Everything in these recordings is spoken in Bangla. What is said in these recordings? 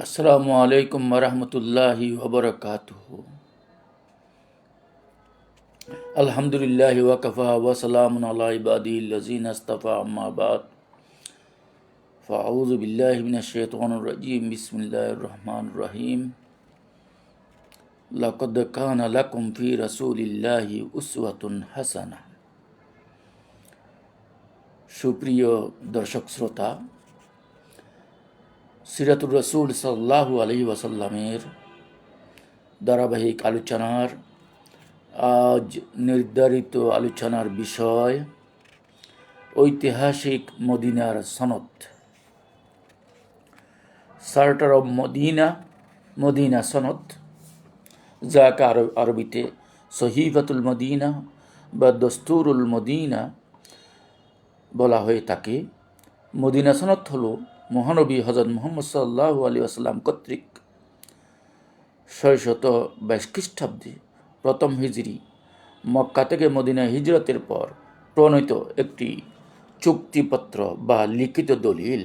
আসসালামু আলাইকুম ওরহমতুল্লাহি ওবরকাতুহু। আলহামদুলিল্লাহি ওয়াকাফা ওয়া সালামুন আলা ইবাদিহিল্লাযিনা ইসতাফা আম্মা বাদ। ফাআউযু বিল্লাহি মিনাশ শাইতানির রাজীম। বিসমিল্লাহির রহমানির রহিম। লাকাদ কানা লাকুম ফি রাসূলিল্লাহি উসওয়াতুন হাসানাহ। সুপ্রিয় দর্শক শ্রোতা, সিরাতুর রাসূল সাল্লাল্লাহু আলাইহি ওয়াসাল্লামের ধারাবাহিক আলোচনার আজ নির্ধারিত আলোচনার বিষয় ঐতিহাসিক মদিনার সনদ। চার্টার অব মদিনা, মদিনা সনদ, যাকে আরবিতে সহিফাতুল মদিনা বা দস্তুরুল মদিনা বলা হয়ে থাকে। মদিনা সনদ হল মহানবী হযরত মুহাম্মদ সাল্লাল্লাহু আলাইহি ওয়াসাল্লাম কর্তৃক 622 খ্রিস্টাব্দে প্রথম হিজরি মক্কা থেকে মদিনায় হিজরতের পর প্রণীত একটি চুক্তিপত্র বা লিখিত দলিল।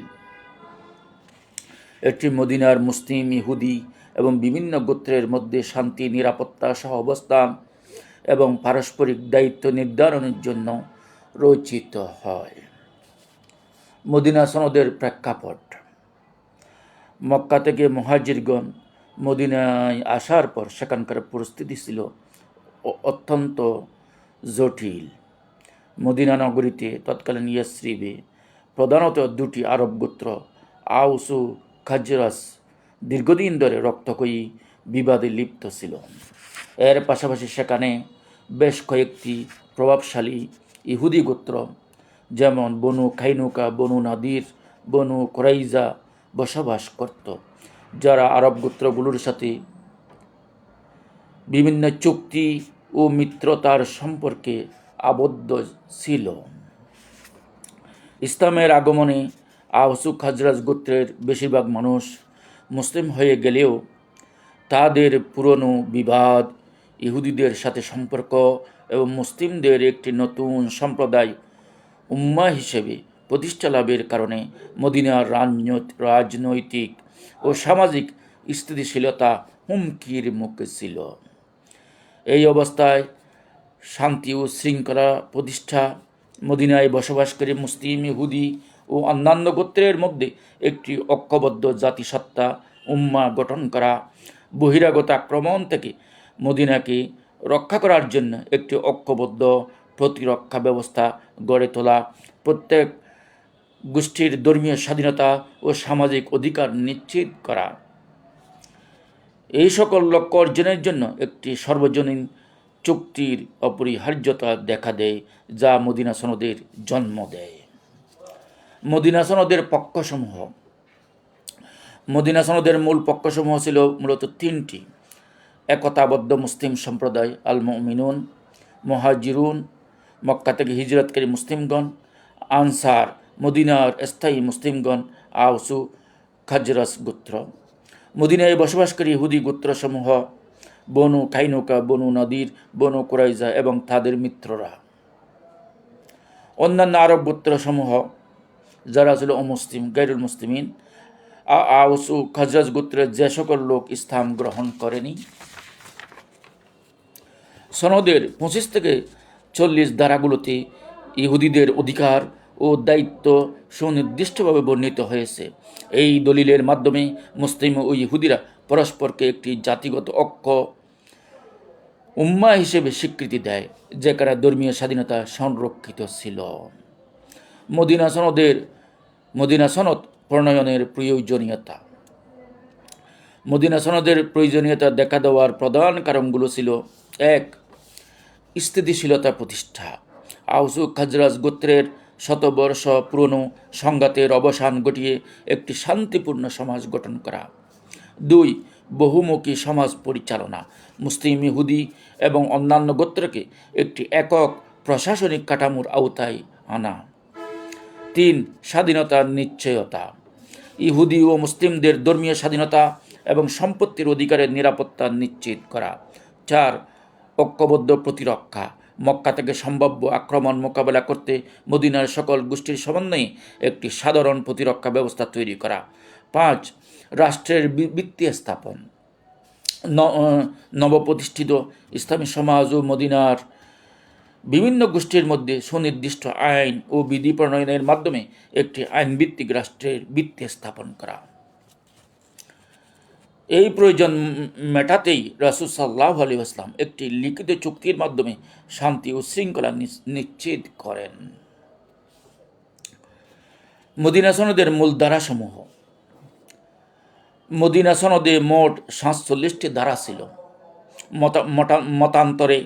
এটি মদিনার মুসলিম, ইহুদি এবং বিভিন্ন গোত্রের মধ্যে শান্তি, নিরাপত্তা, সহ অবস্থান এবং পারস্পরিক দায়িত্ব নির্ধারণের জন্য রচিত হয়। মদিনা সনদের প্রেক্ষাপট: মক্কা থেকে মুহাজিরগণ মদিনায় আসার পর সেখানকার পরিস্থিতি ছিল অত্যন্ত জটিল। মদিনা নগরীতে তৎকালীন ইয়াসরিবে প্রধানত দুটি আরব গোত্র আউস ও খাজরাজ দীর্ঘদিন ধরে রক্তক্ষয়ী বিবাদে লিপ্ত ছিল। এর পাশাপাশি সেখানে বেশ কয়েকটি প্রভাবশালী ইহুদি গোত্র যেমন বনু কাইনুকা, বনু নাদির, বনু কুরাইজা বসবাস করত, যারা আরব গোত্রগুলোর সাথে বিভিন্ন চুক্তি ও মিত্রতার সম্পর্কে আবদ্ধ ছিল। ইসলামের আগমনে আওস ও খাজরাজ গোত্রের বেশিরভাগ মানুষ মুসলিম হয়ে গেলেও তাদের পুরনো বিবাদ, ইহুদিদের সাথে সম্পর্ক এবং মুসলিমদের একটি নতুন সম্প্রদায় উম্মাহ হিসেবে প্রতিষ্ঠা লাভের কারণে মদিনার রাজনৈতিক ও সামাজিক স্থিতিশীলতা হুমকির মুখে ছিল। এই অবস্থায় শান্তি ও শৃঙ্খলা প্রতিষ্ঠা, মদিনায় বসবাসকারী মুসলিম, ইহুদি ও অন্যান্য গোত্রের মধ্যে একটি ঐক্যবদ্ধ জাতিসত্তা উম্মাহ গঠন করা, বহিরাগত আক্রমণ থেকে মদিনাকে রক্ষা করার জন্য একটি ঐক্যবদ্ধ প্রতিরক্ষা ব্যবস্থা গড়ে তোলা, প্রত্যেক গোষ্ঠীর ধর্মীয় স্বাধীনতা ও সামাজিক অধিকার নিশ্চিত করা, এই সকল লক্ষ্য অর্জনের জন্য একটি সর্বজনীন চুক্তির অপরিহার্যতা দেখা দেয়, যা মদিনা সনদের জন্ম দেয়। মদিনা সনদের পক্ষসমূহ: মদিনা সনদের মূল পক্ষসমূহ ছিল মূলত তিনটি: একতাবদ্ধ মুসলিম সম্প্রদায় আল মুমিনুন, মুহাজিরুন মক্কা থেকে হিজরতকারী মুসলিমগণ, আনসার মদিনার স্থায়ী মুসলিমগণ আওস ও খাজরাজ গোত্র। মদিনায় বসবাসকারী ইহুদি গোত্রসমূহ বনু কাইনুকা, বনু নাদির, বনু কুরাইজা এবং তাদের মিত্ররা। অন্যান্য আরব গোত্রসমূহ যারা ছিল অমুসলিম, গায়রুল মুসলিমিন, আওস ও খাজরাজ গোত্রের যে সকল লোক ইসলাম গ্রহণ করেনি। সনদের 25 থেকে 40 ধারাগুলোতে ইহুদিদের অধিকার ও দায়িত্ব সুনির্দিষ্টভাবে বর্ণিত হয়েছে। এই দলিলের মাধ্যমে মুসলিম ও ইহুদিরা পরস্পরকে একটি জাতিগত ঐক্য উম্মাহ হিসেবে স্বীকৃতি দেয়, যেখানে ধর্মীয় স্বাধীনতা সংরক্ষিত ছিল। মদিনা সনদ প্রণয়নের প্রয়োজনীয়তা: মদিনা সনদের প্রয়োজনীয়তা দেখা দেওয়ার প্রধান কারণগুলো ছিল: 1. স্থিতিশীলতা প্রতিষ্ঠা। আওস ও খাজরাজ গোত্রের শতবর্ষ পুরনো সংঘাতের অবসান ঘটিয়ে একটি শান্তিপূর্ণ সমাজ গঠন করা। 2. বহুমুখী সমাজ পরিচালনা। মুসলিম, ইহুদি এবং অন্যান্য গোত্রকে একটি একক প্রশাসনিক কাঠামোর আওতায় আনা। 3. স্বাধীনতার নিশ্চয়তা। ইহুদি ও মুসলিমদের ধর্মীয় স্বাধীনতা এবং সম্পত্তির অধিকারের নিরাপত্তা নিশ্চিত করা। 4. ঐক্যবদ্ধ প্রতিরক্ষা। মক্কা থেকে সম্ভাব্য আক্রমণ মোকাবেলা করতে মদিনার সকল গোষ্ঠীর সমন্বয়ে একটি সাধারণ প্রতিরক্ষা ব্যবস্থা তৈরি করা। 5. রাষ্ট্রের ভিত্তি স্থাপন, নবপ্রতিষ্ঠিত ইসলামী সমাজ ও মদিনার বিভিন্ন গোষ্ঠীর মধ্যে সুনির্দিষ্ট আইন ও বিধি প্রণয়নের মাধ্যমে একটি আইনভিত্তিক রাষ্ট্রের ভিত্তি স্থাপন করা। এই প্রয়োজন মেটাতেই রাসূল সাল্লাল্লাহু আলাইহি ওয়াসাল্লাম একটি লিখিত চুক্তির মাধ্যমে শান্তি ও শৃঙ্খলা নিশ্চিত করেন। মদিনা সনদের মূল ধারাসমূহ। মদিনা সনদে মোট 47টি ধারা ছিল। মতান্তরে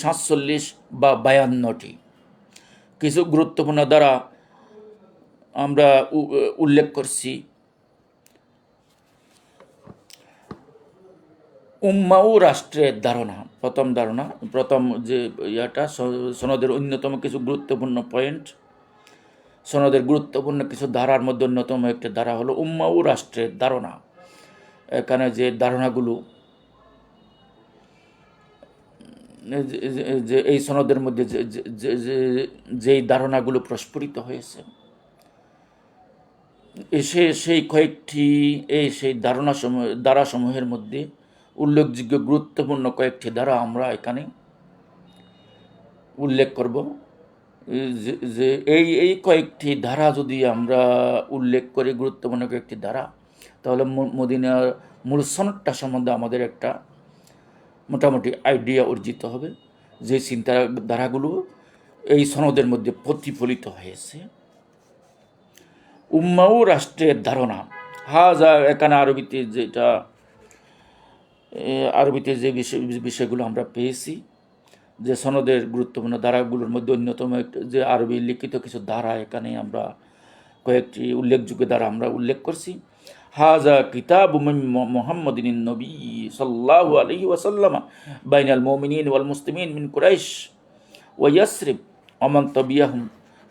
47 বা 52টি। কিছু গুরুত্বপূর্ণ ধারা আমরা উল্লেখ করছি। উম্মাহ ও রাষ্ট্রের ধারণা, প্রথম যে সনদের অন্যতম কিছু গুরুত্বপূর্ণ পয়েন্ট, সনদের গুরুত্বপূর্ণ কিছু ধারার মধ্যে অন্যতম একটি ধারা হলো উম্মাহ ও রাষ্ট্রের ধারণা। এখানে যে ধারণাগুলো যে এই সনদের মধ্যে যেই ধারণাগুলো প্রস্ফুটিত হয়েছে, সেই কয়েকটি সেই ধারাসমূহের মধ্যে উল্লেখযোগ্য গুরুত্বপূর্ণ কয়েকটি ধারা আমরা এখানে উল্লেখ করব। যে এই কয়েকটি ধারা যদি আমরা উল্লেখ করি, গুরুত্বপূর্ণ কয়েকটি ধারা, তাহলে মদিনার মূল সনদটা সম্বন্ধে আমাদের একটা মোটামুটি আইডিয়া অর্জিত হবে, যে চিন্তাধারাগুলো এই সনদের মধ্যে প্রতিফলিত হয়েছে। উম্মাহ ও রাষ্ট্রের ধারণা হাজা, এখানে আরবিতে যে বিষয়গুলো আমরা পেয়েছি, যে সনদের গুরুত্বপূর্ণ ধারাগুলোর মধ্যে অন্যতম যে আরবি লিখিত কিছু ধারা, এখানে আমরা কয়েকটি উল্লেখযোগ্য ধারা আমরা উল্লেখ করছি। হাজা কিতাবু মিন মুহাম্মাদিন নবী সাল্লাল্লাহু আলাইহি ওয়াসাল্লাম বাইনাল মুমিনিন ওয়াল মুসলিমিন মিন কুরাইশ ওয়া ইয়াসরিব ওয়া মান তাবিয়াহুম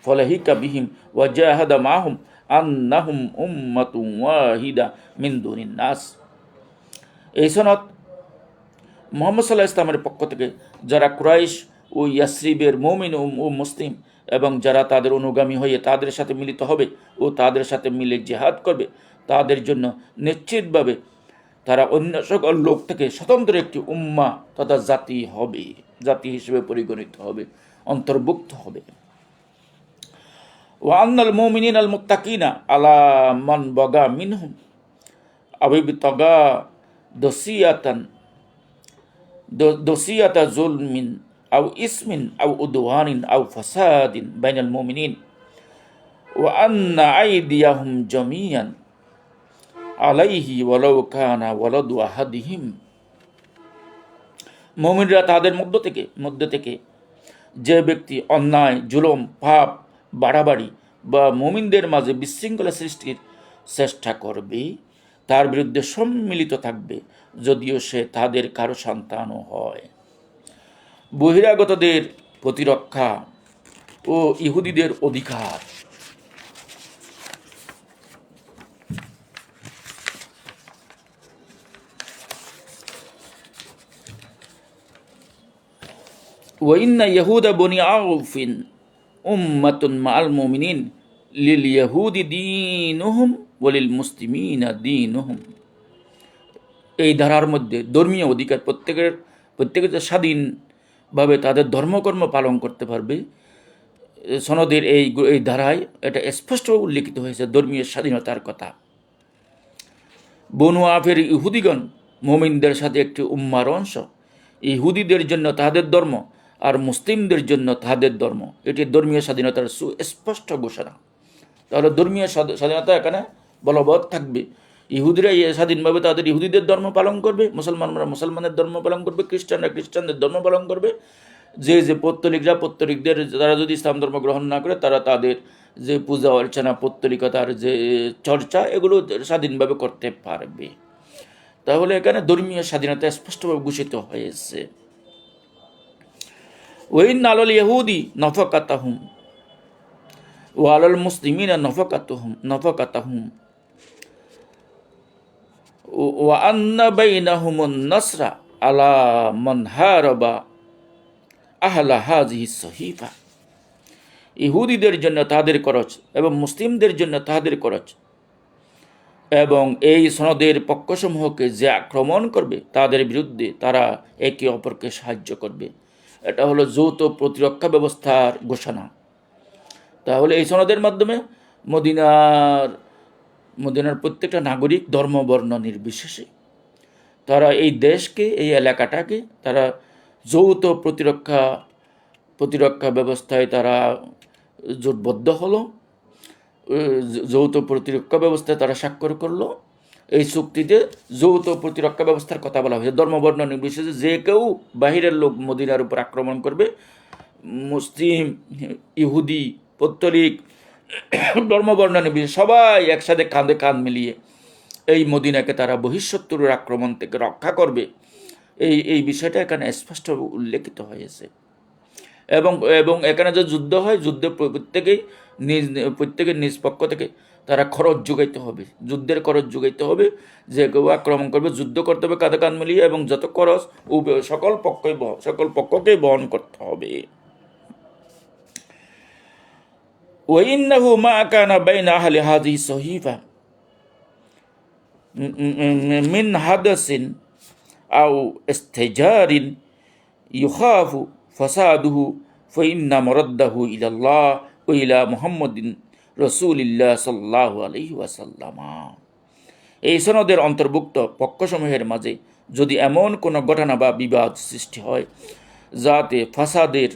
ফালাহিকা বিহিম ওয়া জাহাদা মাহুম আন্নাহুম উম্মাতুন ওয়াহিদা মিন দুনিন নাস। এই সনদ মুহাম্মদ সাল্লাল্লাহু আলাইহি ওয়াসাল্লামের পক্ষ থেকে যারা কুরাইশ ও ইয়াসরিবের মুমিন ও মুসলিম এবং যারা তাদের অনুগামী হয়ে তাদের সাথে মিলিত হবে ও তাদের সাথে মিলে জিহাদ করবে, তাদের জন্য নিশ্চিতভাবে তারা অন্য সকল লোক থেকে স্বতন্ত্র একটি উম্মা তথা জাতি হিসেবে পরিগণিত হবে, অন্তর্ভুক্ত হবে। ওয়া আন্নাল মুমিনিন আল মুত্তাকিনা আলা মান বাগা মিনহুম আবিবতাগা দসিয়াতা জুলমিন আও ইসমিন আও উদওয়ানিন আও ফাসাদিন বাইনাল মুমিনিন ওয়া আন্না আইদিয়াহুম জামিয়ান আলাইহি ওয়ালাউ কানা ওয়ালাদু আহাদিহিম। মুমিনরা তাদের মধ্য থেকে যে ব্যক্তি অন্যায়, জুলুম, পাপ, বাড়াবাড়ি বা মুমিনদের মাঝে বিশৃঙ্খলা সৃষ্টির চেষ্টা করবে, তার বিরুদ্ধে সম্মিলিত থাকবে, যদিও সে তাদের কারো সন্তানও হয়। বহিরাগতদের প্রতিরক্ষা ও ইহুদিদের অধিকার। ওয়াইন্না ইয়াহুদা বনি আউফিন উম্মাতুন মাআল মুমিনিন লিল ইয়াহুদি দীনুহুম ওয়ালিল মুসলিমিনা দীনুহুম। এই ধারার মধ্যে ধর্মীয় অধিকার, প্রত্যেকের স্বাধীনভাবে তাদের ধর্মকর্ম পালন করতে পারবে। সনদের এই ধারায় এটা স্পষ্ট উল্লেখিত হয়েছে, ধর্মীয় স্বাধীনতার কথা। বনু আফের ইহুদিগণ মুমিনদের সাথে একটি উম্মার অংশ। ইহুদিদের জন্য তাহাদের ধর্ম আর মুসলিমদের জন্য তাহাদের ধর্ম, এটি ধর্মীয় স্বাধীনতার সুস্পষ্ট ঘোষণা। তাহলে ধর্মীয় স্বাধীনতা এখানে বলবৎ থাকবে। ইহুদিরা স্বাধীনভাবে তাদের ইহুদিদের ধর্ম পালন করবে, মুসলমানরা মুসলমানের ধর্ম পালন করবে, খ্রিস্টানরা খ্রিস্টানদের ধর্ম পালন করবে। যে পৌত্তলিকদের তারা যদি ইসলাম ধর্ম গ্রহণ না করে, তারা তাদের যে পূজা অর্চনা, পৌত্তলিকতার যে চর্চা, এগুলো স্বাধীনভাবে করতে পারবে। তাহলে এখানে ধর্মীয় স্বাধীনতা স্পষ্টভাবে ঘোষিত হয়েছে। ওয়াইন আলাল ইয়াহুদি নাফাকাতাহুম ওয়া আলাল মুসলিমিনা নাফাকাতাহুম ওয়া আন্না বাইনাহুমুন নাসরা আলা মান হারাবা আহলা হাযিহিস সহিফা। ইহুদিদের জন্য তাদের খরচ এবং মুসলিমদের জন্য তাদের খরচ, এবং এই সনদের পক্ষসমূহকে যে আক্রমণ করবে তাদের বিরুদ্ধে তারা একে অপরকে সাহায্য করবে। এটা হলো যৌথ প্রতিরক্ষা ব্যবস্থার ঘোষণা। তাহলে এই সনদের মাধ্যমে মদিনার মদিনার প্রত্যেকটা নাগরিক ধর্ম বর্ণ নির্বিশেষে তারা এই দেশকে, এই এলাকাটাকে তারা যৌথ প্রতিরক্ষা ব্যবস্থায় তারা জোটবদ্ধ হলো, যৌথ প্রতিরক্ষা ব্যবস্থায় তারা স্বাক্ষর করলো। এই চুক্তিতে যৌথ প্রতিরক্ষা ব্যবস্থার কথা বলা হয়েছে। ধর্মবর্ণ নির্বিশেষে যে কেউ বাহিরের লোক মদিনার উপর আক্রমণ করবে, মুসলিম, ইহুদি, পৌত্তলিক, ধর্মবর্ণ নির্বিশেষে সবাই একসাথে কাঁধে কাঁধ মিলিয়ে এই মদিনাকে তারা বহিঃশত্রুর আক্রমণ থেকে রক্ষা করবে। এই বিষয়টা এখানে স্পষ্টভাবে উল্লেখিত হয়েছে। এবং এখানে যে যুদ্ধ হয়, যুদ্ধে প্রত্যেকের নিজ পক্ষ থেকে তারা খরচ যোগাইতে হবে, যুদ্ধের খরচ যোগাইতে হবে। যে কেউ আক্রমণ করবে যুদ্ধ করতে হবে কাঁধে কাঁধ মিলিয়ে, এবং যত খরচ সকল পক্ষকেই বহন করতে হবে। وإنه ما كان بين أهل هذه الصحيفة من حدث أو استجار يخاف فساده فإن مرده إلى الله وإلى محمد رسول الله صلى الله عليه وسلم। এই সনদের অন্তর্ভুক্ত পক্ষসমূহের মাঝে যদি এমন কোনো ঘটনা বা বিবাদ সৃষ্টি হয় যাতে ফাসাদের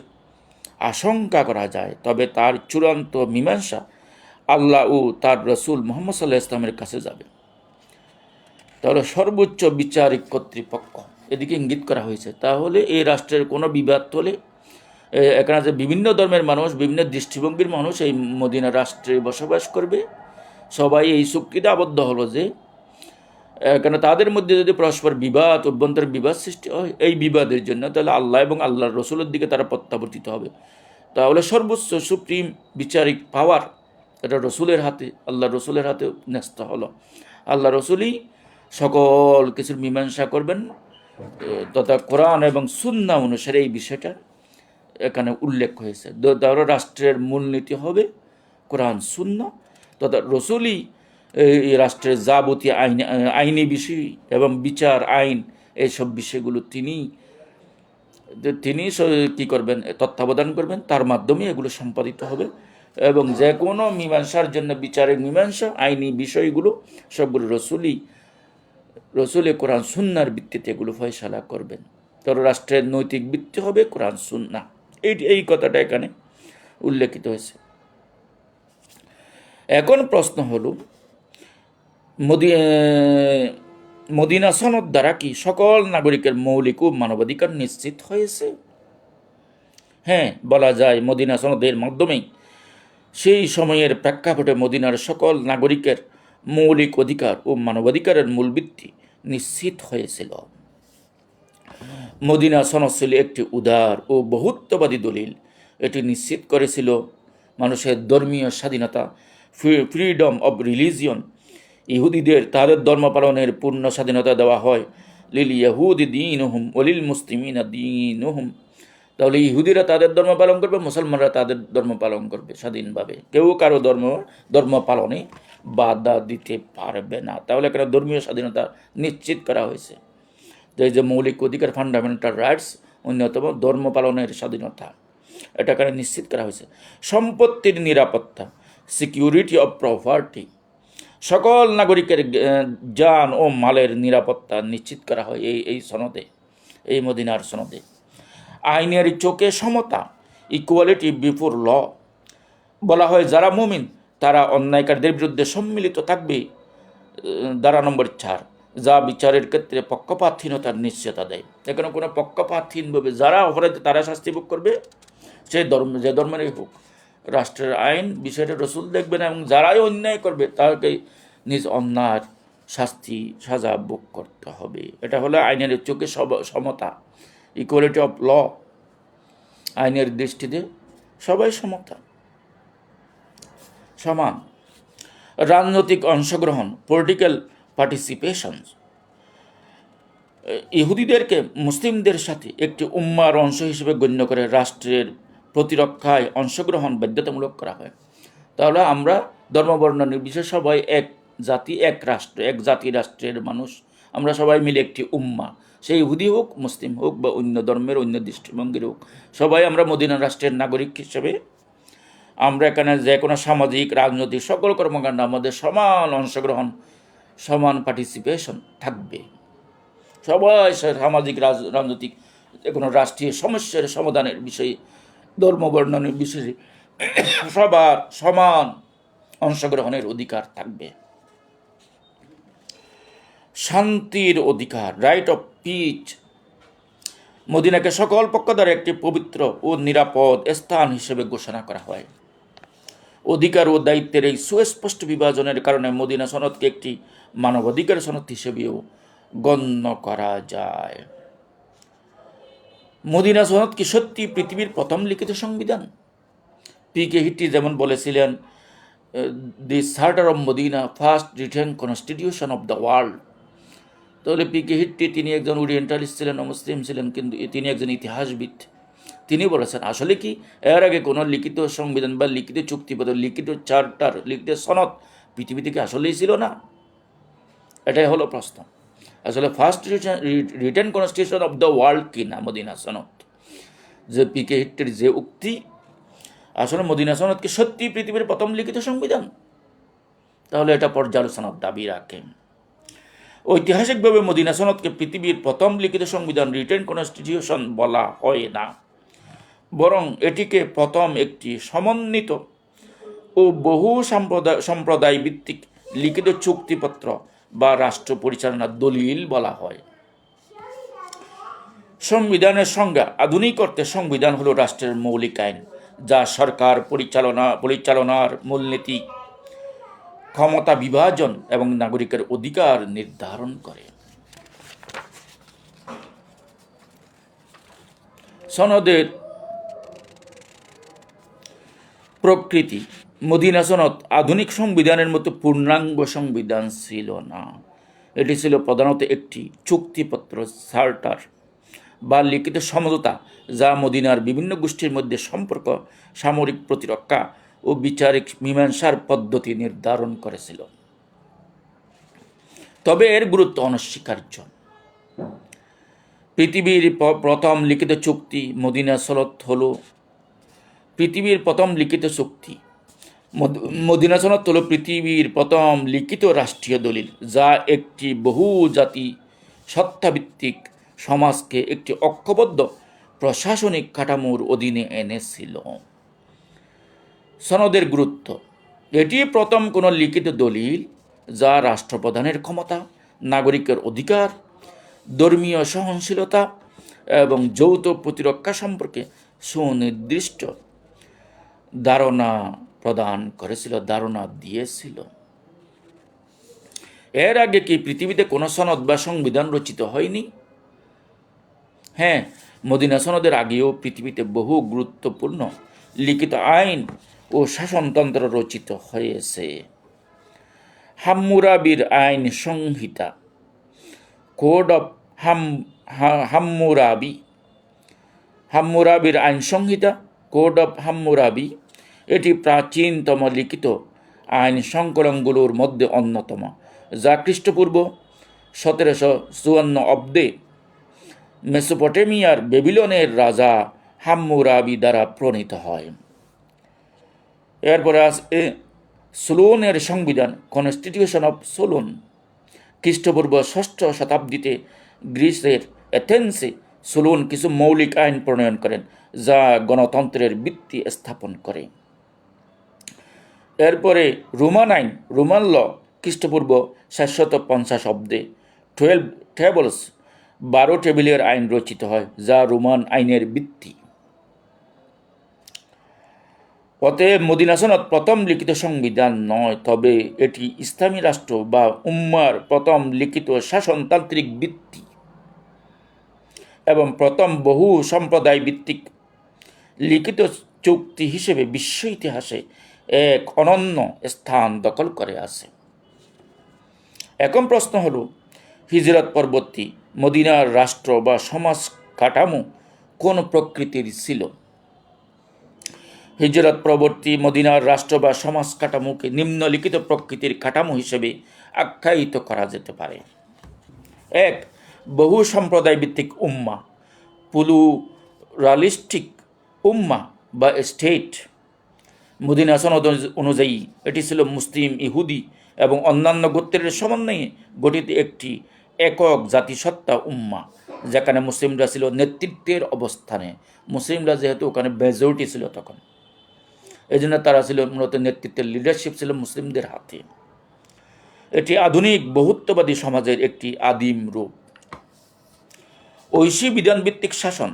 আশঙ্কা করা যায়, তবে তার চূড়ান্ত মীমাংসা আল্লাহ ও তার রসুল মুহাম্মদ সাল্লাল্লাহু আলাইহি ওয়াসাল্লামের কাছে যাবে। তাহলে সর্বোচ্চ বিচারিক কর্তৃপক্ষ এদিকে ইঙ্গিত করা হয়েছে। তাহলে এই রাষ্ট্রের কোনো বিবাদ হলে এখানে যে বিভিন্ন ধর্মের মানুষ, বিভিন্ন দৃষ্টিভঙ্গির মানুষ এই মদিনা রাষ্ট্রে বসবাস করবে, সবাই এই চুক্তিতে আবদ্ধ হলো যে এখানে তাদের মধ্যে যদি পরস্পর বিবাদ, অভ্যন্তরীণ বিবাদ সৃষ্টি হয়, এই বিবাদের জন্য তাহলে আল্লাহ এবং আল্লাহর রসুলের দিকে তারা প্রত্যাবর্তিত হবে। তাহলে সর্বোচ্চ সুপ্রিম বিচারিক পাওয়ার এটা রসুলের হাতে, আল্লাহ রসুলের হাতে ন্যস্ত হলো। আল্লাহ রসুলই সকল কিছুর মীমাংসা করবেন, তথা কোরআন এবং সুন্নাহ অনুসারে এই বিষয়টা এখানে উল্লেখ হয়েছে। তাহলে রাষ্ট্রের মূলনীতি হবে কোরআন সুন্নাহ, তথা রসুলই এই রাষ্ট্রের যাবতীয় আইনি বিষয় এবং বিচার, আইন, এইসব বিষয়গুলো তিনি কী করবেন, তত্ত্বাবধান করবেন, তার মাধ্যমে এগুলো সম্পাদিত হবে। এবং যে কোনো মীমাংসার জন্য, বিচারিক মীমাংসা, আইনি বিষয়গুলো সবগুলো রসুলে কোরআন সুন্নাহর ভিত্তিতে এগুলো ফয়সালা করবেন। তবে রাষ্ট্রের নৈতিক ভিত্তি হবে কোরআন সুন্নাহ। এই কথাটা এখানে উল্লেখিত হয়েছে। এখন প্রশ্ন হলো, মদিনা সনদ দ্বারা কি সকল নাগরিকের মৌলিক ও মানবাধিকার নিশ্চিত হয়েছে? হ্যাঁ, বলা যায় মদিনা সনদের মাধ্যমেই সেই সময়ের প্রেক্ষাপটে মদিনার সকল নাগরিকের মৌলিক অধিকার ও মানবাধিকারের মূল ভিত্তি নিশ্চিত হয়েছিল। মদিনা সনদ ছিল একটি উদার ও বহুত্ববাদী দলিল। এটি নিশ্চিত করেছিল মানুষের ধর্মীয় স্বাধীনতা, ফ্রিডম অব রিলিজিয়ন। ইহুদিদের তাদের ধর্ম পালনের পূর্ণ স্বাধীনতা দেওয়া হয়। লিল ইয়াহুদি দীনুহুম ওলিল মুসলিমিনা দীনুহুম। তাহলে ইহুদিরা তাদের ধর্ম পালন করবে, মুসলমানরা তাদের ধর্ম পালন করবে স্বাধীনভাবে। কেউ কারো ধর্ম পালনে বাধা দিতে পারবে না। তাহলে এখানে ধর্মীয় স্বাধীনতা নিশ্চিত করা হয়েছে। যে মৌলিক অধিকার, ফান্ডামেন্টাল রাইটস, অন্যতম ধর্ম পালনের স্বাধীনতা, এটা এখানে নিশ্চিত করা হয়েছে। সম্পত্তির নিরাপত্তা, সিকিউরিটি অফ প্রপার্টি, সকল নাগরিকের জান ও মালের নিরাপত্তা নিশ্চিত করা হয় এই সনদে, এই মদিনার সনদে। আইনের চোখে সমতা, ইকুয়ালিটি বিফোর ল। বলা হয় যারা মুমিন তারা অন্যায়কারীদের বিরুদ্ধে সম্মিলিত থাকবে। ধারা নম্বর 4, যা বিচারের ক্ষেত্রে পক্ষপাতহীনতার নিশ্চয়তা দেয়। এখানে কোনো পক্ষপাতহীনভাবে যারা অপরাধী তারা শাস্তি ভোগ করবে, যে ধর্মেরই হোক। রাষ্ট্রের আইন বিষয়টা রসুল দেখবেন, এবং যারাই অন্যায় করবে তাকে নিজ অন্যায় সাজা ভোগ করতে হবে। এটা হলো আইনের চোখে সমতা, ইকুয়ালিটি অফ ল। আইনের দৃষ্টিতে সবাই সমান। রাজনৈতিক অংশগ্রহণ, পলিটিক্যাল পার্টিসিপেশন। ইহুদিদেরকে মুসলিমদের সাথে একটি উম্মার অংশ হিসেবে গণ্য করে রাষ্ট্রের প্রতিরক্ষায় অংশগ্রহণ বাধ্যতামূলক করা হয়। তাহলে আমরা ধর্মবর্ণ নির্বিশেষে সবাই এক জাতি, এক রাষ্ট্র, এক জাতি রাষ্ট্রের মানুষ, আমরা সবাই মিলে একটি উম্মা। সেই ইহুদি হোক, মুসলিম হোক বা অন্য ধর্মের, অন্য দৃষ্টিভঙ্গির হোক, সবাই আমরা মদিনা রাষ্ট্রের নাগরিক হিসেবে আমরা এখানে যে কোনো সামাজিক, রাজনৈতিক সকল কর্মকাণ্ডে আমাদের সমান অংশগ্রহণ, সমান পার্টিসিপেশন থাকবে। সবাই সামাজিক, রাজনৈতিক কোনো রাষ্ট্রীয় সমস্যার সমাধানের বিষয়ে, ধর্ম বর্ণনের বিষয়ে সবার সমান অংশগ্রহণের অধিকার থাকবে। শান্তির অধিকার, রাইট অফ পিচ। মদিনাকে সকল পক্ষ দ্বারা একটি পবিত্র ও নিরাপদ স্থান হিসেবে ঘোষণা করা হয়। অধিকার ও দায়িত্বের এই সুস্পষ্ট বিভাজনের কারণে মদিনা সনদকে একটি মানবাধিকার সনদ হিসেবেও গণ্য করা যায়। মদিনা সনদ কি সত্যি পৃথিবীর প্রথম লিখিত সংবিধান? পি.কে. হিট্টি যেমন বলেছিলেন, the charter of Medina, first written constitution of the world. তাহলে পি.কে. হিট্টি, তিনি একজন ওরিয়েন্টালিস্ট ছিলেন, মুসলিম ছিলেন, কিন্তু তিনি একজন ইতিহাসবিদ। তিনি বলেছেন আসলে কি এর আগে কোনো লিখিত সংবিধান বা লিখিত চুক্তিপত্র, লিখিত চার্টার, লিখিত সনদ পৃথিবীতে কি আসলেই ছিল না? এটাই হলো প্রশ্ন। আসলে first written constitution of the world কি না মদিনা সনদ? যে পি.কে. হিট্টির যে উক্তি, আসলে মদিনা সনদ কি সত্যি পৃথিবীর প্রথম লিখিত সংবিধান? তাহলে এটা পর্যালোচনার দাবি রাখে। ঐতিহাসিকভাবে মদিনা সনদকে পৃথিবীর প্রথম লিখিত সংবিধান, রিটেন কনস্টিটিউশন বলা হয় না, বরং এটিকে প্রথম একটি সমন্বিত ও বহু সম্প্রদায় ভিত্তিক লিখিত চুক্তিপত্র বা রাষ্ট্র পরিচালনার দলিল বলা হয়। সংবিধানের সংজ্ঞা। আধুনিক অর্থে সংবিধান হলো রাষ্ট্রের মৌলিক আইন, যা সরকার পরিচালনার মূলনীতি, ক্ষমতা বিভাজন এবং নাগরিকের অধিকার নির্ধারণ করে। সনদের প্রকৃতি। মদিনা সনদ আধুনিক সংবিধানের মতো পূর্ণাঙ্গ সংবিধান ছিল না। এটি ছিল প্রধানত একটি চুক্তিপত্র, চার্টার বা লিখিত সমঝোতা, যা মদিনার বিভিন্ন গোষ্ঠীর মধ্যে সম্পর্ক, সামরিক প্রতিরক্ষা ও বিচারিক মীমাংসার পদ্ধতি নির্ধারণ করেছিল। তবে এর গুরুত্ব অনস্বীকার্য। পৃথিবীর প্রথম লিখিত চুক্তি মদিনা সনদ হল পৃথিবীর প্রথম লিখিত চুক্তি। মদিনা সনদ হল পৃথিবীর প্রথম লিখিত রাষ্ট্রীয় দলিল, যা একটি বহুজাতি সত্তাভিত্তিক সমাজকে একটি ঐক্যবদ্ধ প্রশাসনিক কাঠামোর অধীনে এনেছিল। সনদের গুরুত্ব। এটি প্রথম কোনো লিখিত দলিল যা রাষ্ট্রপ্রধানের ক্ষমতা, নাগরিকের অধিকার, ধর্মীয় সহনশীলতা এবং যৌথ প্রতিরক্ষা সম্পর্কে সুনির্দিষ্ট ধারণা প্রদান করেছিল, ধারণা দিয়েছিল। এর আগে কি পৃথিবীতে কোনো সনদ বা সংবিধান রচিত হয়নি? হ্যাঁ, মদিনা সনদের আগেও পৃথিবীতে বহু গুরুত্বপূর্ণ লিখিত আইন ও শাসনতন্ত্র রচিত হয়েছে। হাম্মুরাবির আইন সংহিতা, কোড অফ হাম্মুরাবি। হাম্মুরাবির আইন সংহিতা, কোড অফ হাম্মুরাবি, এটি প্রাচীনতম লিখিত আইন সংকলনগুলোর মধ্যে অন্যতম, যা খ্রিস্টপূর্ব 1754 অব্দে মেসোপটেমিয়ার বেবিলনের রাজা হাম্মুরাবি দ্বারা প্রণীত হয়। এরপরে আছে সোলোনের সংবিধান, কনস্টিটিউশন অফ সোলোন। খ্রিস্টপূর্ব 6ষ্ঠ শতাব্দীতে গ্রিসের এথেন্সে সোলোন কিছু মৌলিক আইন প্রণয়ন করেন, যা গণতন্ত্রের ভিত্তি স্থাপন করে। এরপরে রোমান আইন, রোমান ল, খ্রিস্টপূর্ব 750 অব্দে 12 টেবলস, 12 টেবিলের আইন রচিত হয়, যা রোমান আইনের ভিত্তি। অতএব মদিনা সনদ প্রথম লিখিত সংবিধান নয়, তবে এটি ইসলামী রাষ্ট্র বা উম্মার প্রথম লিখিত শাসনতান্ত্রিক ভিত্তি এবং প্রথম বহু সম্প্রদায় ভিত্তিক লিখিত চুক্তি হিসেবে বিশ্ব ইতিহাসে এক অনন্য স্থান দখল করে আছে। এখন প্রশ্ন হলো, হিজরত পরবর্তী মদিনার রাষ্ট্র বা সমাজ কাঠামো কোন প্রকৃতির ছিল? হিজরত পরবর্তী মদিনার রাষ্ট্র বা সমাজ কাঠামোকে নিম্নলিখিত প্রকৃতির কাঠামো হিসেবে আখ্যায়িত করা যেতে পারে। এক, বহু সম্প্রদায় ভিত্তিক উম্মা, প্লুরালিস্টিক উম্মা বা স্টেট। মদিনা সনদ অনুযায়ী এটি ছিল মুসলিম, ইহুদি এবং অন্যান্য গোত্রের সমন্বয়ে গঠিত একটি একক জাতিসত্তা উম্মা, যেখানে মুসলিমরা ছিল নেতৃত্বের অবস্থানে। মুসলিমরা যেহেতু ওখানে মেজরিটি ছিল তখন, এই জন্য তারা ছিল মূলত নেতৃত্বের লিডারশিপ ছিল মুসলিমদের হাতে। এটি আধুনিক বহুত্ববাদী সমাজের একটি আদিম রূপ। ঐশী বিধানভিত্তিক শাসন,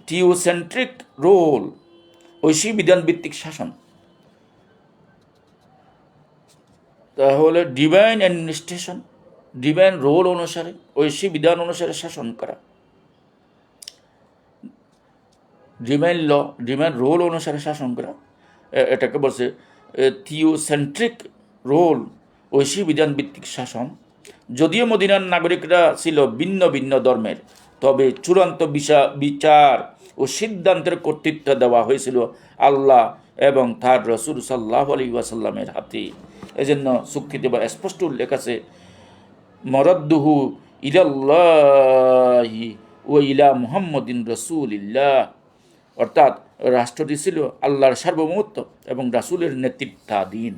থিওসেন্ট্রিক রোল, ঐশী বিধানভিত্তিক শাসন, তাহলে ডিভাইন অ্যাডমিনিস্ট্রেশন, ডিভাইন রোল অনুসারে, ঐশী বিধান অনুসারে শাসন করা, ডিভাইন ল, ডিভাইন রোল অনুসারে শাসন করা, এটাকে বলছে থিওসেন্ট্রিক রোল, ঐশী বিধান ভিত্তিক শাসন। যদিও মদিনার নাগরিকরা ছিল ভিন্ন ভিন্ন ধর্মের, তবে চূড়ান্ত বিচার ও সিদ্ধান্তের কর্তৃত্ব দেওয়া হয়েছিল আল্লাহ এবং তার রসুল সাল্লাল্লাহু আলাইহি ওয়াসাল্লামের হাতে। এজন্য চুক্তিতে বা স্পষ্ট উল্লেখ আছে, মরদ্দুহু ইলাল্লাহি ওয়া ইলা মুহাম্মাদিন রাসূলিল্লাহ, অর্থাৎ রাষ্ট্রটি ছিল আল্লাহর সার্বভৌমত্ব এবং রাসূলের নেতৃত্বাধীন।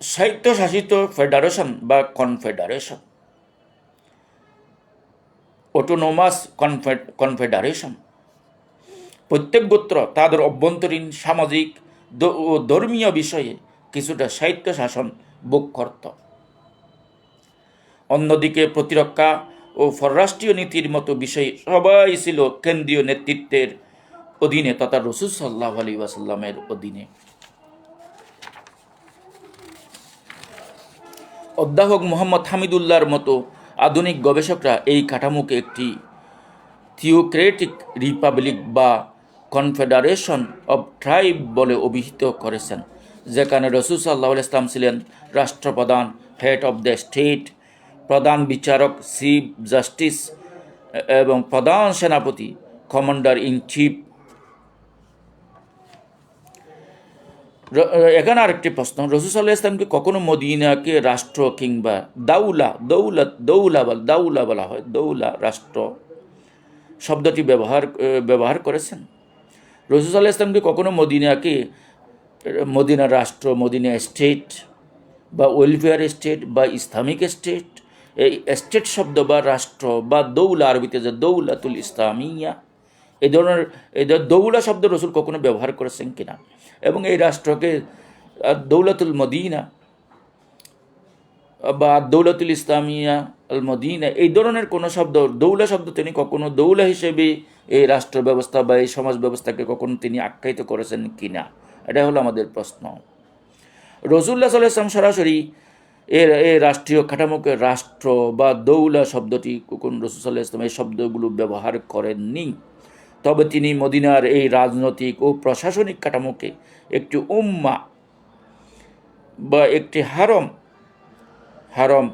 স্বায়ত্তশাসিত ফেডারেশন বা কনফেডারেশন, অটোনোমাস কনফেডারেশন। প্রত্যেক গোত্র তাদের অভ্যন্তরীণ সামাজিক ও ধর্মীয় বিষয়ে কিছুটা স্বায়ত্তশাসন ভোগ করত। অন্যদিকে প্রতিরক্ষা ও পররাষ্ট্রীয় নীতির মতো বিষয়ে সবাই ছিল কেন্দ্রীয় নেতৃত্বের অধীনে তথা রাসূল সাল্লাল্লাহু আলাইহি ওয়াসাল্লামের অধীনে। অধ্যাপক মোহাম্মদ হামিদুল্লাহর মতো আধুনিক গবেষকরা এই কাঠামোকে একটি থিওক্রেটিক রিপাবলিক বা কনফেডারেশন অব ট্রাইব বলে অভিহিত করেছেন, যেখানে রাসূল সাল্লাল্লাহু আলাইহি ওয়াসাল্লাম ছিলেন রাষ্ট্রপ্রধান, হেড অব দ্য স্টেট, প্রধান বিচারক, চিফ জাস্টিস এবং প্রধান সেনাপতি, কমান্ডার ইন চিফ। এখানে আরেকটি প্রশ্ন, রাসূল সাল্লাল্লাহু আলাইহি ওয়াসাল্লাম কি কখনো মদিনাকে রাষ্ট্র কিংবা দৌলা বলা হয়, দৌলা রাষ্ট্র শব্দটি ব্যবহার করেছেন? রাসূল সাল্লাল্লাহু আলাইহি ওয়াসাল্লাম কি কখনো মদিনা রাষ্ট্র, মদিনা স্টেট বা ওয়েলফেয়ার স্টেট বা ইসলামিক স্টেট, এই স্টেট শব্দ বা রাষ্ট্র বা দৌলা, আরবিতে যে দৌলাতুল ইসলামিয়া, এই ধরনের দৌলা শব্দ রাসূল কখনো ব্যবহার করেছেন কিনা, এবং এই রাষ্ট্রকে দৌলাতুল মদিনা বা দৌলাতুল ইসলামিয়া আল মদিনা, এই ধরনের কোনো শব্দ, দৌলা শব্দ তিনি কখনো দৌলা হিসেবে এই রাষ্ট্র ব্যবস্থা বা এই সমাজ ব্যবস্থাকে কখনো তিনি আখ্যায়িত করেছেন কিনা, এটা হলো আমাদের প্রশ্ন। রাসূলুল্লাহ সাল্লাল্লাহু আলাইহি ওয়াসাল্লাম সরাসরি এই রাষ্ট্রীয় কাঠামোকে রাষ্ট্র বা দৌলা শব্দটি কখনো রাসূল সাল্লাল্লাহু আলাইহি ওয়াসাল্লাম এই শব্দগুলো ব্যবহার করেননি। তবে তিনি মদিনার এই রাজনৈতিক ও প্রশাসনিক কাঠামোকে একটি উম্মা বা একটি হারম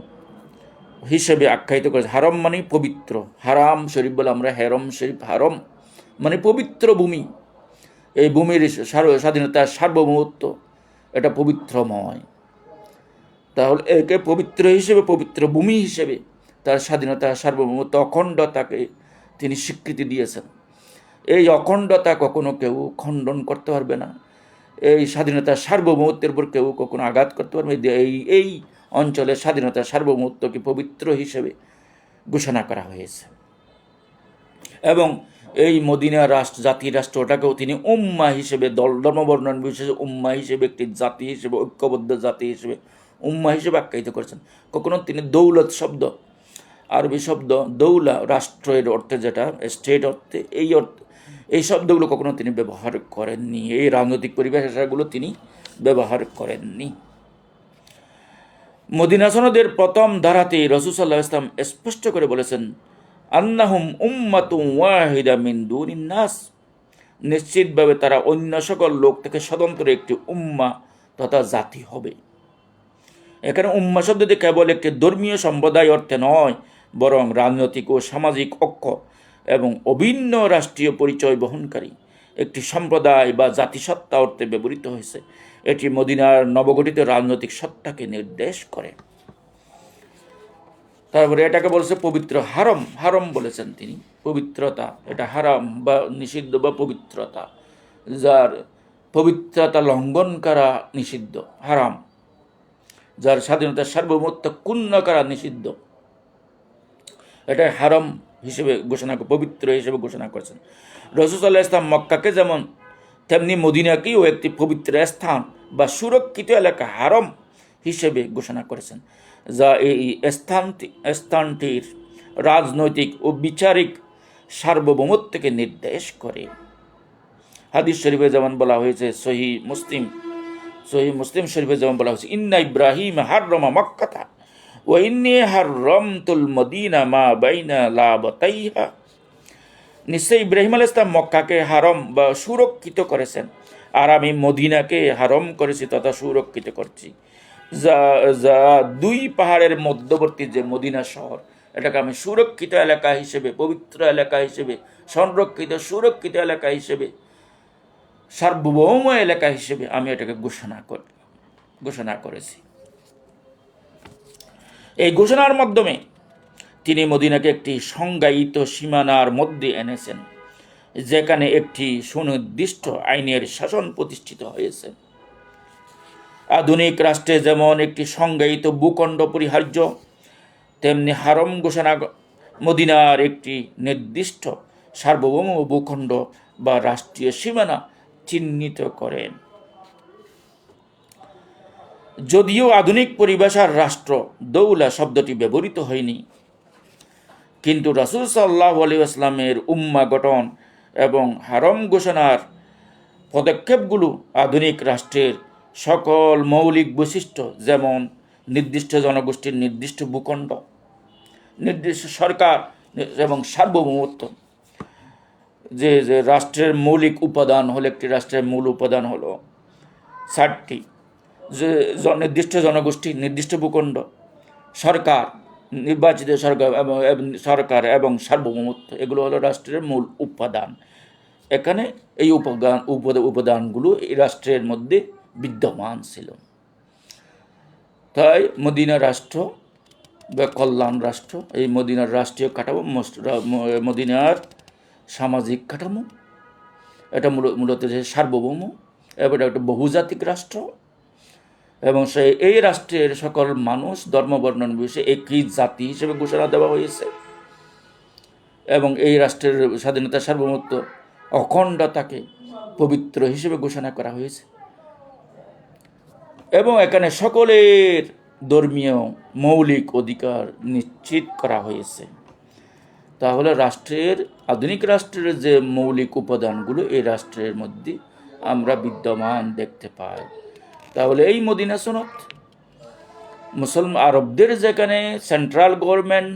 হিসেবে আখ্যায়িত করেছে। হারম মানে পবিত্র, হারাম শরীফ বলে আমরা, হেরম শরীফ, হারম মানে পবিত্র ভূমি। এই ভূমির স্বাধীনতা, সার্বভৌমত্ব, এটা পবিত্রময়। তাহলে একে পবিত্র হিসেবে, পবিত্র ভূমি হিসেবে তার স্বাধীনতা, সার্বভৌমত্ব, অখণ্ডতাকে তিনি স্বীকৃতি দিয়েছেন। এই অখণ্ডতা কখনো কেউ খণ্ডন করতে পারবে না, এই স্বাধীনতার সার্বভৌমত্বের উপর কেউ কখনো আঘাত করতে পারবে। এই অঞ্চলের স্বাধীনতা, সার্বভৌমত্বকে পবিত্র হিসেবে ঘোষণা করা হয়েছে। এবং এই মদিনা রাষ্ট্র, জাতি রাষ্ট্র, ওটাকেও তিনি উম্মা হিসেবে, ধর্মবর্ণ বিশেষে উম্মা হিসেবে, একটি জাতি হিসেবে, ঐক্যবদ্ধ জাতি হিসেবে উম্মা হিসেবে আখ্যায়িত করেছেন। কখনো তিনি দৌলত শব্দ, আরবি শব্দ দৌলা, রাষ্ট্রের অর্থে, যেটা স্টেট অর্থে, এই শব্দগুলো কখনো তিনি ব্যবহার করেননি। এই রাজনৈতিক পরিভাষাগুলো তিনি ব্যবহার করেননি। মদিনা সনদের প্রথম ধারাতে রাসূল সাল্লাল্লাহু আলাইহি ওয়াসাল্লাম স্পষ্ট করে বলেছেন, আন্নাহুম উম্মাতুন ওয়াহিদা মিন দুনিন নাস, নিশ্চিতভাবে তারা অন্য সকল লোক থেকে স্বতন্ত্র একটি উম্মা তথা জাতি হবে। এখানে উম্মা শব্দটি কেবল একটি ধর্মীয় সম্প্রদায় অর্থে নয়, বরং রাজনৈতিক ও সামাজিক ঐক্য এবং অভিন্ন রাষ্ট্রীয় পরিচয় বহনকারী একটি সম্প্রদায় বা জাতিসত্তা অর্থে ব্যবহৃত হয়েছে। এটি মদিনার নবগঠিত রাজনৈতিক সত্তাকে নির্দেশ করে। তারপরে এটাকে বলছে পবিত্র হারম। হারম বলেছেন তিনি, পবিত্রতা। এটা হারাম বা নিষিদ্ধ বা পবিত্রতা, যার পবিত্রতা লঙ্ঘন করা নিষিদ্ধ। হারাম, যার স্বাধীনতার সার্বভৌমত্ব ক্ষুণ্ণ করা নিষিদ্ধ। এটা হারাম হিসেবে ঘোষণা, পবিত্র হিসেবে ঘোষণা করেছেন। রাসূল সাল্লাল্লাহু আলাইহি ওয়াসাল্লাম মক্কাকে যেমন, তেমনি মদিনাকেও একটি পবিত্র স্থান বা সুরক্ষিত এলাকা হারম হিসেবে ঘোষণা করেছেন, যা এই স্থানটির রাজনৈতিক ও বিচারিক সার্বভৌমত্বকে নির্দেশ করে। হাদিস শরীফে যেমন বলা হয়েছে, সহিহ মুসলিম শরীফে যেমন বলা হয়েছে, ইন্না ইব্রাহিম হাররামা মক্কাতা ওয়া ইন্নী হাররামতুল মদিনা মা বাইনা লাবাতাইহা। নিশ্চয়ই ইব্রাহিম আলাইহিস সালাম মক্কাকে হারম বা সুরক্ষিত করেছেন, আর আমি মদিনাকে হারম করেছি তথা সুরক্ষিত করছি, যা দুই পাহাড়ের মধ্যবর্তী যে মদিনা শহর, এটাকে আমি সুরক্ষিত এলাকা হিসেবে, পবিত্র এলাকা হিসেবে, সংরক্ষিত সুরক্ষিত এলাকা হিসেবে, সার্বভৌম এলাকা হিসেবে আমি এটাকে ঘোষণা করেছি। এই ঘোষণার মাধ্যমে তিনি মদিনাকে একটি সংজ্ঞায়িত সীমানার মধ্যে এনেছেন, যেখানে একটি সুনির্দিষ্ট আইনের শাসন প্রতিষ্ঠিত হয়েছে। আধুনিক রাষ্ট্রে যেমন একটি সংজ্ঞায়িত ভূখণ্ড পরিহার্য, তেমনি হারম ঘোষণা মদিনার একটি নির্দিষ্ট সার্বভৌম ভূখণ্ড বা রাষ্ট্রীয় সীমানা চিহ্নিত করেন। যদিও আধুনিক পরিভাষার রাষ্ট্র দৌলা শব্দটি ব্যবহৃত হয়নি, কিন্তু রাসূল সাল্লাল্লাহু আলাইহি ওয়াসাল্লামের উম্মাহ গঠন এবং হারম ঘোষণার পদক্ষেপগুলো আধুনিক রাষ্ট্রের সকল মৌলিক বৈশিষ্ট্য, যেমন নির্দিষ্ট জনগোষ্ঠীর নির্দিষ্ট ভূখণ্ড, নির্দিষ্ট সরকার এবং সার্বভৌমত্ব, যে রাষ্ট্রের মৌলিক উপাদান হলো, একটি রাষ্ট্রের মূল উপাদান হলো 4টি, যে নির্দিষ্ট জনগোষ্ঠী, নির্দিষ্ট ভূখণ্ড, সরকার, নির্বাচিত সরকার এবং সার্বভৌমত্ব, এগুলো হলো রাষ্ট্রের মূল উপাদান। এখানে এই উপাদানগুলো এই রাষ্ট্রের মধ্যে বিদ্যমান ছিল। তাই মদিনা রাষ্ট্র বা কল্যাণ রাষ্ট্র, এই মদিনার রাষ্ট্রীয় কাঠামো, মদিনার সামাজিক কাঠামো, এটা মূলত সার্বভৌম এবং একটা বহুজাতিক রাষ্ট্র, এবং এই রাষ্ট্রের সকল মানুষ ধর্মবর্ণ নির্বিশেষে একই জাতি হিসেবে ঘোষণা দেওয়া হয়েছে, এবং এই রাষ্ট্রের স্বাধীনতা সার্বভৌমত্ব অখণ্ডতাকে পবিত্র হিসেবে ঘোষণা করা হয়েছে, এবং এখানে সকলের ধর্মীয় মৌলিক অধিকার নিশ্চিত করা হয়েছে। তাহলে আধুনিক রাষ্ট্রের যে মৌলিক উপাদানগুলো এই রাষ্ট্রের মধ্যে আমরা বিদ্যমান দেখতে পাই। তাহলে এই মদিনা সনদ মুসলমান আরবদের যেখানে সেন্ট্রাল গভর্নমেন্ট,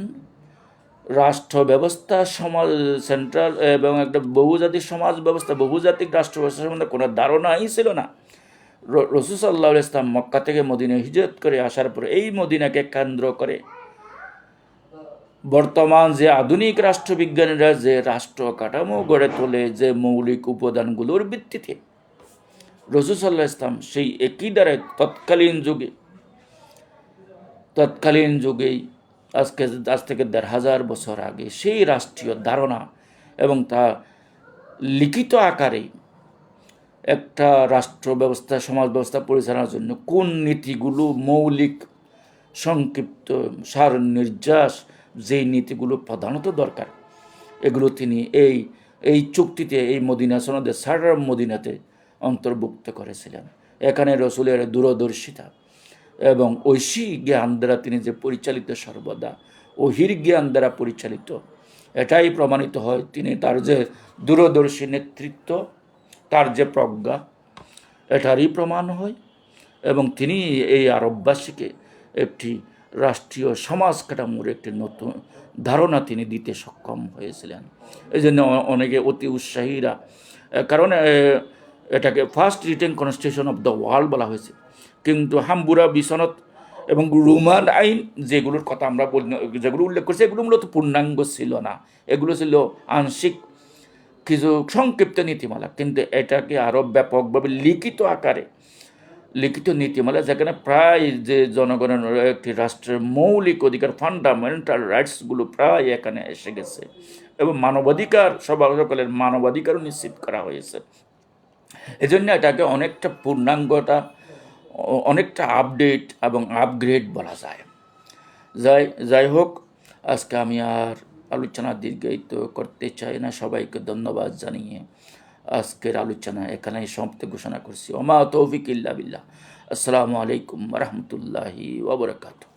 রাষ্ট্র ব্যবস্থা, সমাজ সেন্ট্রাল এবং একটা বহুজাতিক সমাজ ব্যবস্থা, বহুজাতিক রাষ্ট্র ব্যবস্থা সম্বন্ধে কোনো ধারণাই ছিল না। রাসূল সাল্লাল্লাহু আলাইহি ওয়াসাল্লাম মক্কা থেকে মদিনায় হিজরত করে আসার পরে এই মদিনাকে কেন্দ্র করে বর্তমান যে আধুনিক রাষ্ট্রবিজ্ঞানীরা যে রাষ্ট্র কাঠামো গড়ে তোলে, যে মৌলিক উপাদানগুলোর ভিত্তিতে, রাসূল সাল্লাল্লাহু আলাইহি ওয়াসাল্লাম সেই একই দ্বারা তৎকালীন যুগেই আজ থেকে ১,৫০০ বছর আগে সেই রাষ্ট্রীয় ধারণা এবং তা লিখিত আকারে একটা রাষ্ট্র ব্যবস্থা, সমাজ ব্যবস্থা পরিচালনার জন্য কোন নীতিগুলো মৌলিক, সংক্ষিপ্ত, সার নির্যাস, যেই নীতিগুলো প্রধানত দরকার, এগুলো তিনি এই চুক্তিতে, এই মদিনা সনদে সারার মদিনাতে অন্তর্ভুক্ত করেছিলেন। এখানে রসুলের দূরদর্শিতা এবং ঐশী জ্ঞান দ্বারা তিনি যে পরিচালিত, সর্বদা ওহির জ্ঞান দ্বারা পরিচালিত, এটাই প্রমাণিত হয়। তিনি তার যে দূরদর্শী নেতৃত্ব, তার যে প্রজ্ঞা, এটারই প্রমাণ হয়, এবং তিনি এই আরববাসীকে একটি রাষ্ট্রীয় সমাজ কাঠামোর একটি নতুন ধারণা তিনি দিতে সক্ষম হয়েছিলেন। এই জন্য অনেকে অতি উৎসাহীরা, কারণ এটাকে first written constitution of the world বলা হয়েছে, কিন্তু হাম্বুরা বিসনত এবং রোমান আইন যেগুলোর কথা আমরা যেগুলো উল্লেখ করছি এগুলো মূলত পূর্ণাঙ্গ ছিল না, এগুলো ছিল আংশিক কিছু সংক্ষিপ্ত নীতিমালা, কিন্তু এটাকে আরও ব্যাপকভাবে লিখিত নীতিমালা, যেখানে প্রায় যে জনগণের একটি রাষ্ট্রের মৌলিক অধিকার ফান্ডামেন্টাল রাইটসগুলো প্রায় এখানে এসে গেছে এবং মানবাধিকার সকলের মানবাধিকারও নিশ্চিত করা হয়েছে। এজন্য এটাকে অনেকটা পূর্ণাঙ্গতা, অনেকটা আপডেট এবং আপগ্রেড বলা যায়। যাই হোক, আজকে আমি আর আলোচনা দীর্ঘায়িত করতে চাই না। সবাইকে ধন্যবাদ জানিয়ে আজকের আলোচনা এখানেই সমাপ্তি ঘোষণা করছি। ওমা তৌফিক ইল্লা বিল্লাহ। আসসালামু আলাইকুম ওয়া রাহমাতুল্লাহি ওয়া বারাকাতুহু।